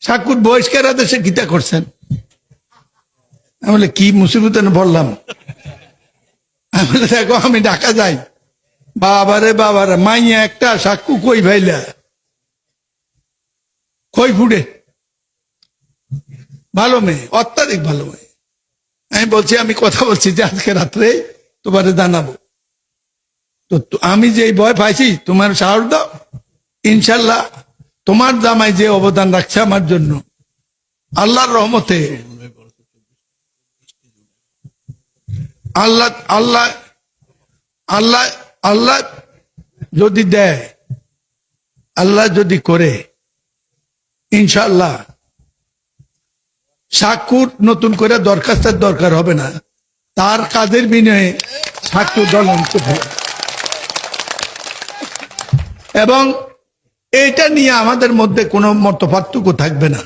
সাক্ষুর বহিষ্কার আদেশে গীতা করছেন। আমি বলে কি মুসিবতে বললাম। আমি বলে দেখো আমি ঢাকা যাই, বাবারে মাইয়া একটা সাক্ষু কই ভাইলা কই ফুটে, ভালো মেয়ে, অত্যাধিক ভালো মেয়ে। আমি বলছি আমি কথা বলছি যে আজকে রাত্রে তোমারে জানাবো। তো আমি যে ভয় পাইছি তোমার সাহস দাও, ইনশাল্লাহ তোমার জামাই যে অবদান রাখছে আমার জন্য আল্লাহর রহমতে, আল্লাহ আল্লাহ আল্লাহ আল্লাহ যদি দেয়, আল্লাহ যদি করে, ইনশাল্লাহ সাক্ষুর নতুন করে দরখাস্তের দরকার হবে না। তার কাজের বিনিময়ে সাক্ষু দল এবং এইটা নিয়ে আমাদের মধ্যে কোনো মতপার্থক্য থাকবে না।